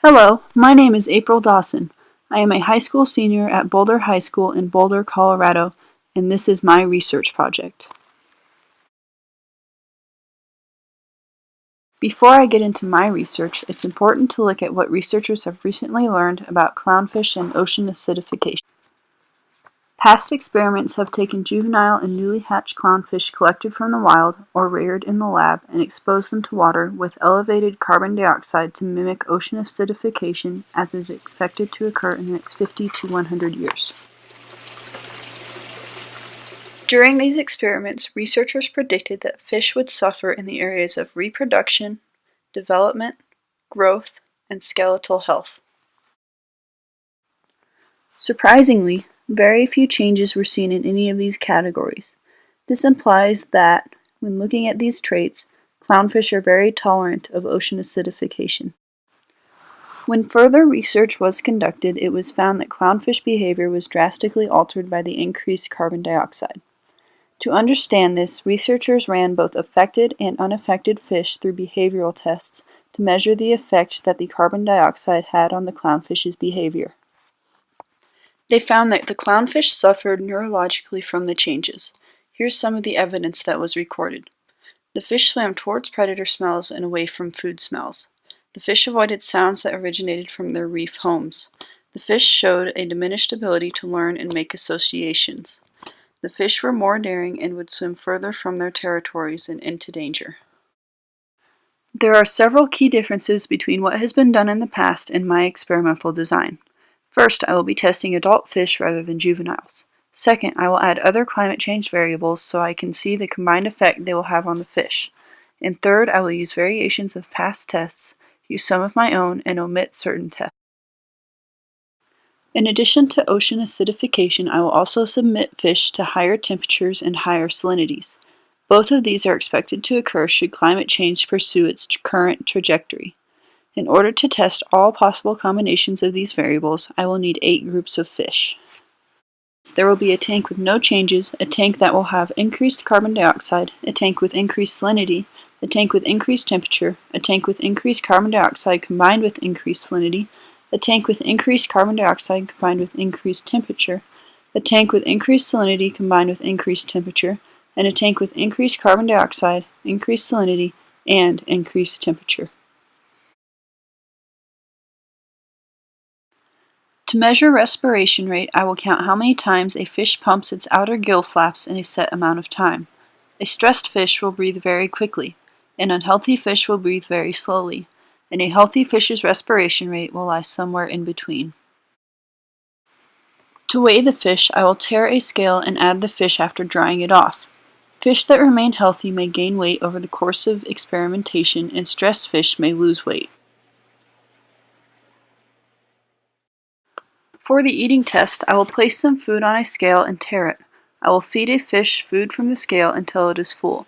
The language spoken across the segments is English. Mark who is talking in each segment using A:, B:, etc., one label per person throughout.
A: Hello, my name is April Dawson. I am a high school senior at Boulder High School in Boulder, Colorado, and this is my research project. Before I get into my research, it's important to look at what researchers have recently learned about clownfish and ocean acidification. Past experiments have taken juvenile and newly hatched clownfish collected from the wild or reared in the lab and exposed them to water with elevated carbon dioxide to mimic ocean acidification as is expected to occur in the next 50 to 100 years. During these experiments, researchers predicted that fish would suffer in the areas of reproduction, development, growth, and skeletal health. Surprisingly, very few changes were seen in any of these categories. This implies that, when looking at these traits, clownfish are very tolerant of ocean acidification. When further research was conducted, it was found that clownfish behavior was drastically altered by the increased carbon dioxide. To understand this, researchers ran both affected and unaffected fish through behavioral tests to measure the effect that the carbon dioxide had on the clownfish's behavior. They found that the clownfish suffered neurologically from the changes. Here's some of the evidence that was recorded. The fish swam towards predator smells and away from food smells. The fish avoided sounds that originated from their reef homes. The fish showed a diminished ability to learn and make associations. The fish were more daring and would swim further from their territories and into danger. There are several key differences between what has been done in the past and my experimental design. First, I will be testing adult fish rather than juveniles. Second, I will add other climate change variables so I can see the combined effect they will have on the fish. And third, I will use variations of past tests, use some of my own, and omit certain tests. In addition to ocean acidification, I will also submit fish to higher temperatures and higher salinities. Both of these are expected to occur should climate change pursue its current trajectory. In order to test all possible combinations of these variables, I will need 8 groups of fish. There will be a tank with no changes, a tank that will have increased carbon dioxide, a tank with increased salinity, a tank with increased temperature, a tank with increased carbon dioxide combined with increased salinity, a tank with increased carbon dioxide combined with increased temperature, a tank with increased salinity combined with increased temperature, and a tank with increased carbon dioxide, increased salinity, and increased temperature. To measure respiration rate, I will count how many times a fish pumps its outer gill flaps in a set amount of time. A stressed fish will breathe very quickly. An unhealthy fish will breathe very slowly, and a healthy fish's respiration rate will lie somewhere in between. To weigh the fish, I will tear a scale and add the fish after drying it off. Fish that remain healthy may gain weight over the course of experimentation, and stressed fish may lose weight. For the eating test, I will place some food on a scale and tare it. I will feed a fish food from the scale until it is full.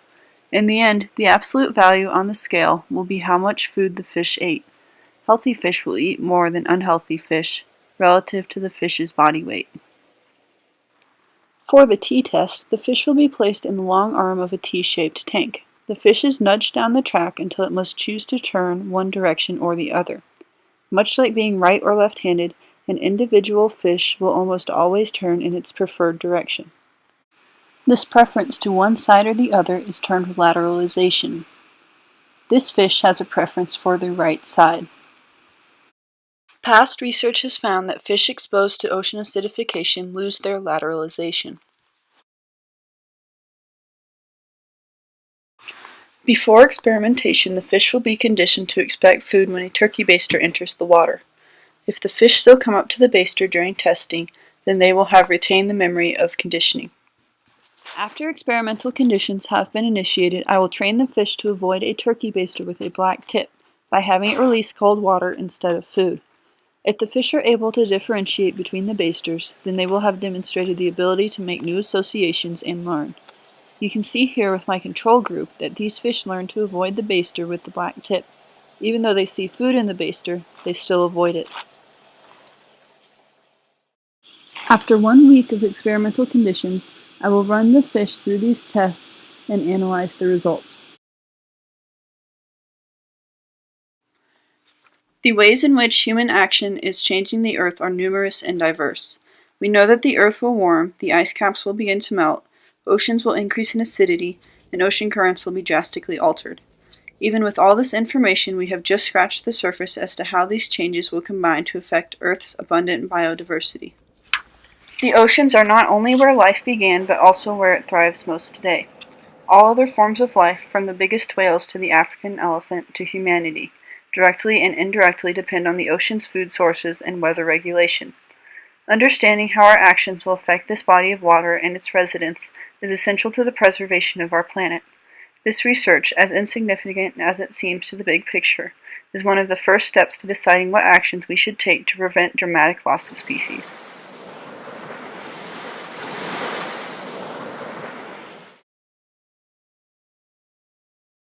A: In the end, the absolute value on the scale will be how much food the fish ate. Healthy fish will eat more than unhealthy fish, relative to the fish's body weight. For the t-test, the fish will be placed in the long arm of a T-shaped tank. The fish is nudged down the track until it must choose to turn one direction or the other. Much like being right or left-handed, an individual fish will almost always turn in its preferred direction. This preference to one side or the other is termed lateralization. This fish has a preference for the right side. Past research has found that fish exposed to ocean acidification lose their lateralization. Before experimentation, the fish will be conditioned to expect food when a turkey baster enters the water. If the fish still come up to the baster during testing, then they will have retained the memory of conditioning. After experimental conditions have been initiated, I will train the fish to avoid a turkey baster with a black tip by having it release cold water instead of food. If the fish are able to differentiate between the basters, then they will have demonstrated the ability to make new associations and learn. You can see here with my control group that these fish learn to avoid the baster with the black tip. Even though they see food in the baster, they still avoid it. After 1 week of experimental conditions, I will run the fish through these tests and analyze the results. The ways in which human action is changing the Earth are numerous and diverse. We know that the Earth will warm, the ice caps will begin to melt, oceans will increase in acidity, and ocean currents will be drastically altered. Even with all this information, we have just scratched the surface as to how these changes will combine to affect Earth's abundant biodiversity. The oceans are not only where life began, but also where it thrives most today. All other forms of life, from the biggest whales to the African elephant to humanity, directly and indirectly depend on the ocean's food sources and weather regulation. Understanding how our actions will affect this body of water and its residents is essential to the preservation of our planet. This research, as insignificant as it seems to the big picture, is one of the first steps to deciding what actions we should take to prevent dramatic loss of species.